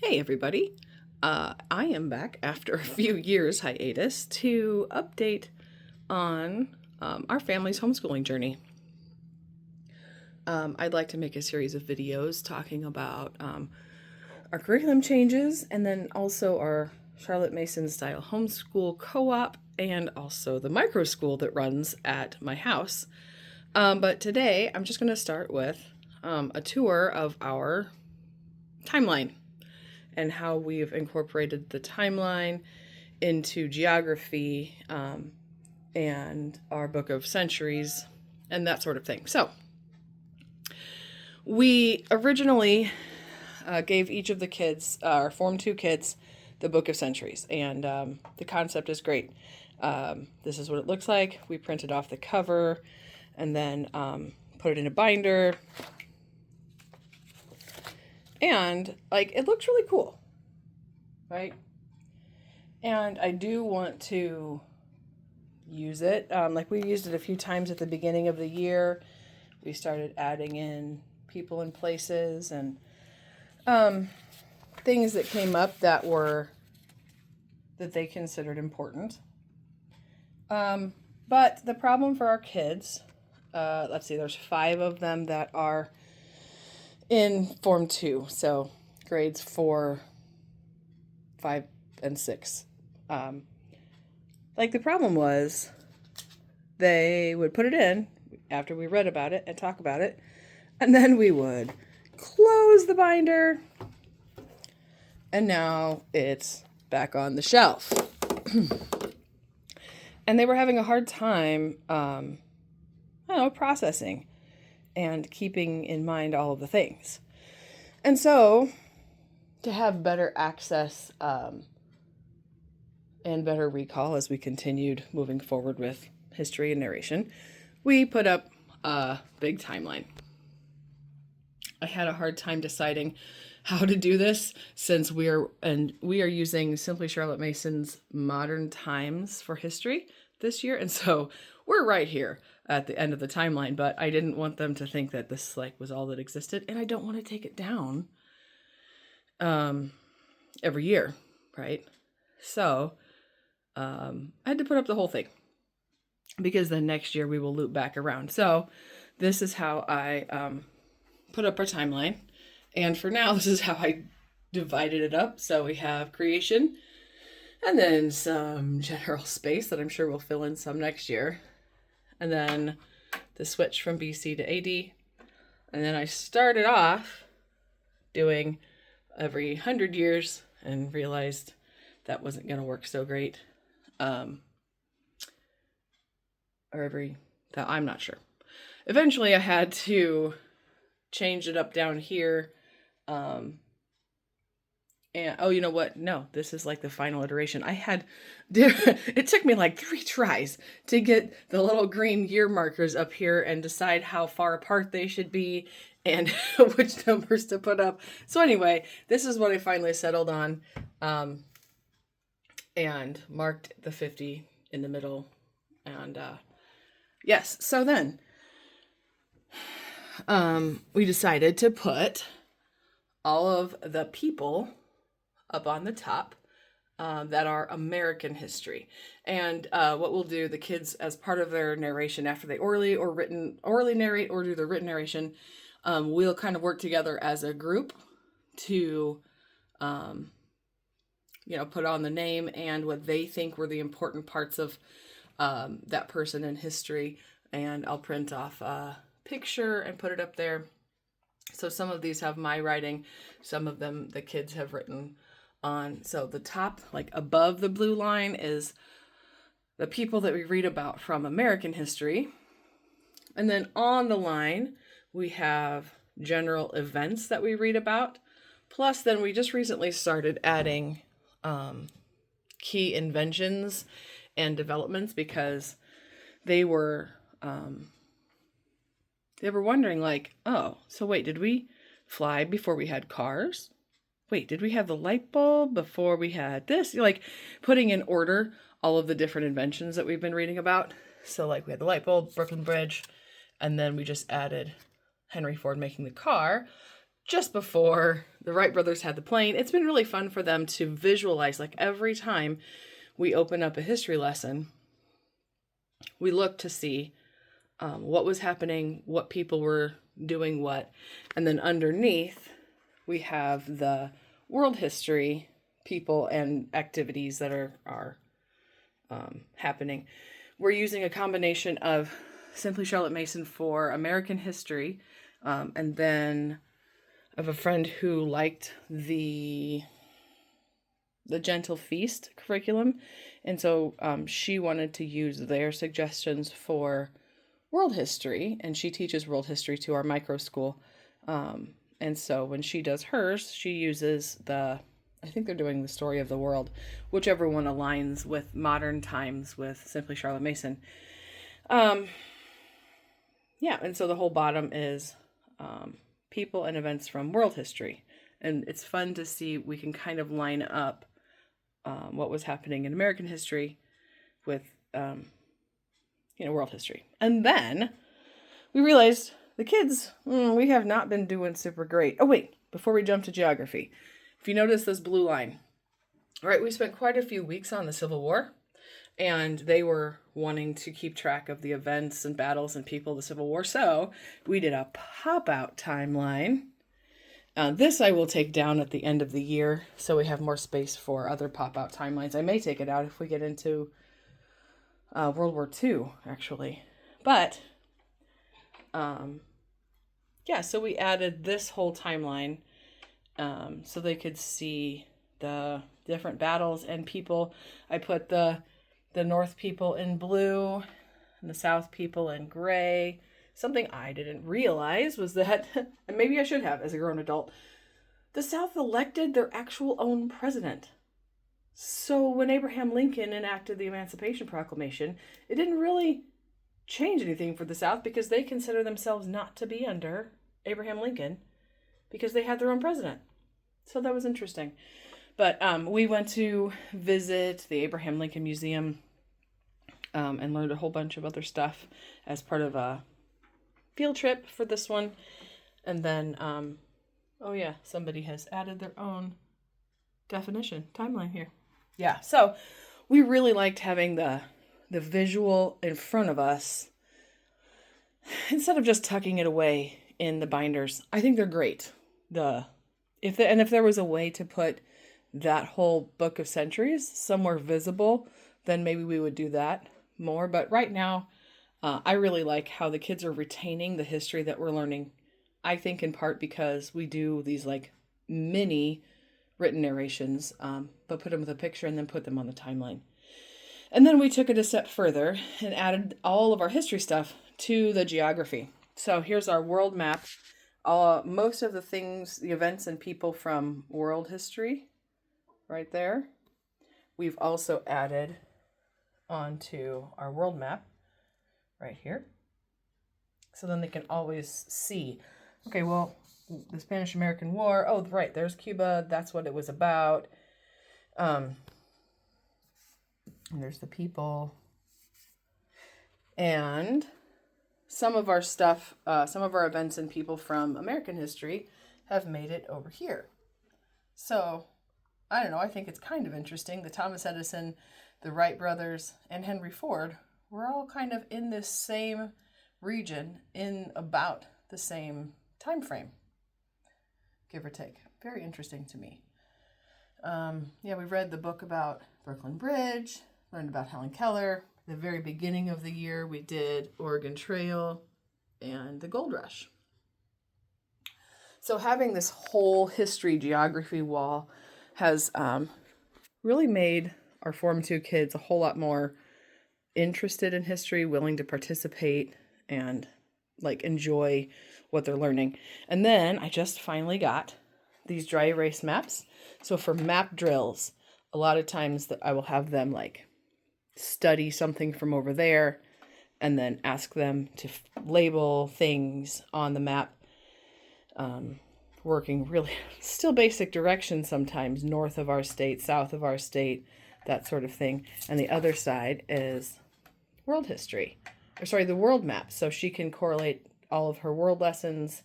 Hey everybody, I am back after a few years hiatus to update on our family's homeschooling journey. I'd like to make a series of videos talking about our curriculum changes and then also our Charlotte Mason style homeschool co-op and also the micro school that runs at my house. But today I'm just going to start with a tour of our timeline and how we've incorporated the timeline into geography and our book of centuries and that sort of thing. So we originally gave each of the kids, our Form 2 kids, the book of centuries, and the concept is great. This is what it looks like. We printed off the cover and then put it in a binder. And it looks really cool, right? And I do want to use it. We used it a few times at the beginning of the year. We started adding in people and places and things that came up that they considered important. But the problem for our kids, let's see, there's 5 of them that are in Form 2, so grades 4, 5, and 6. The problem was they would put it in after we read about it and talk about it, and then we would close the binder, and now it's back on the shelf. And they were having a hard time, processing and keeping in mind all of the things. And so, to have better access and better recall as we continued moving forward with history and narration, we put up a big timeline. I had a hard time deciding how to do this since we are using Simply Charlotte Mason's Modern Times for history this year, and so we're right here at the end of the timeline, but I didn't want them to think that this was all that existed, and I don't want to take it down every year, right? So I had to put up the whole thing because then next year we will loop back around. So this is how I put up our timeline, and for now this is how I divided it up. So we have creation and then some general space that I'm sure we'll fill in some next year. And then the switch from BC to AD. And then I started off doing every 100 years and realized that wasn't going to work so great. I'm not sure. Eventually I had to change it up down here. And you know what? No, this is the final iteration. It took me 3 tries to get the little green year markers up here and decide how far apart they should be and which numbers to put up. So anyway, this is what I finally settled on, and marked the 50 in the middle. And yes, so then we decided to put all of the people up on the top that are American history. And what we'll do, the kids, as part of their narration after they orally narrate or do the written narration, we'll kind of work together as a group to put on the name and what they think were the important parts of that person in history. And I'll print off a picture and put it up there. So some of these have my writing, some of them the kids have written on. So the top, above the blue line, is the people that we read about from American history. And then on the line, we have general events that we read about. Plus, then we just recently started adding key inventions and developments because they were wondering oh, so wait, did we fly before we had cars? Wait, did we have the light bulb before we had this? Putting in order all of the different inventions that we've been reading about. So we had the light bulb, Brooklyn Bridge, and then we just added Henry Ford making the car, just before the Wright brothers had the plane. It's been really fun for them to visualize, like every time we open up a history lesson, we look to see what was happening, what people were doing what, and then underneath we have the world history people and activities that are happening. We're using a combination of Simply Charlotte Mason for American history, and then I have a friend who liked the Gentle Feast curriculum, and so she wanted to use their suggestions for world history, and she teaches world history to our micro school. And so when she does hers, she uses I think they're doing the Story of the World, whichever one aligns with modern times with Simply Charlotte Mason. Yeah, and so the whole bottom is people and events from world history. And it's fun to see we can kind of line up what was happening in American history with, world history. And then we realized the kids, we have not been doing super great. Oh, wait, before we jump to geography, if you notice this blue line, right, we spent quite a few weeks on the Civil War, and they were wanting to keep track of the events and battles and people of the Civil War. So we did a pop-out timeline. This I will take down at the end of the year so we have more space for other pop-out timelines. I may take it out if we get into World War II, actually. But, yeah, so we added this whole timeline so they could see the different battles and people. I put the North people in blue and the South people in gray. Something I didn't realize was that, and maybe I should have as a grown adult, the South elected their actual own president. So when Abraham Lincoln enacted the Emancipation Proclamation, it didn't really change anything for the South because they consider themselves not to be under Abraham Lincoln because they had their own president. So that was interesting. But we went to visit the Abraham Lincoln Museum and learned a whole bunch of other stuff as part of a field trip for this one. And then, oh yeah, somebody has added their own definition timeline here. Yeah, so we really liked having the visual in front of us instead of just tucking it away in the binders. I think they're great. If there was a way to put that whole book of centuries somewhere visible, then maybe we would do that more. But right now, I really like how the kids are retaining the history that we're learning. I think in part because we do these like mini written narrations, but put them with a picture and then put them on the timeline. And then we took it a step further and added all of our history stuff to the geography. So here's our world map. Most of the things, the events and people from world history right there, we've also added onto our world map right here. So then they can always see, okay, well, the Spanish-American War, oh, right, there's Cuba, that's what it was about. And there's the people. And some of our stuff, some of our events and people from American history have made it over here. So, I don't know, I think it's kind of interesting. The Thomas Edison, the Wright brothers, and Henry Ford were all kind of in this same region in about the same time frame, give or take. Very interesting to me. Yeah, we read the book about Brooklyn Bridge, learned about Helen Keller. The very beginning of the year, we did Oregon Trail and the Gold Rush. So having this whole history geography wall has really made our Form 2 kids a whole lot more interested in history, willing to participate and like enjoy what they're learning. And then I just finally got these dry erase maps. So for map drills, a lot of times that I will have them like study something from over there and then ask them to label things on the map, working really still basic directions sometimes, north of our state, south of our state, that sort of thing. And the other side is world history, the world map. So she can correlate all of her world lessons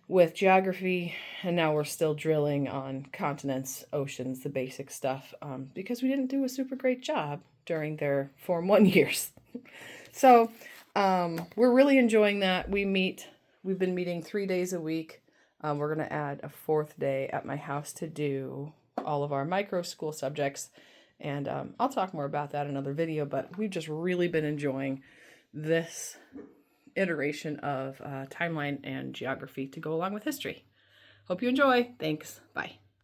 with geography, and now we're still drilling on continents, oceans, the basic stuff, because we didn't do a super great job during their Form 1 years. So we're really enjoying that. We've been meeting 3 days a week. We're going to add a 4th day at my house to do all of our micro school subjects. And I'll talk more about that in another video, but we've just really been enjoying this iteration of timeline and geography to go along with history. Hope you enjoy. Thanks. Bye.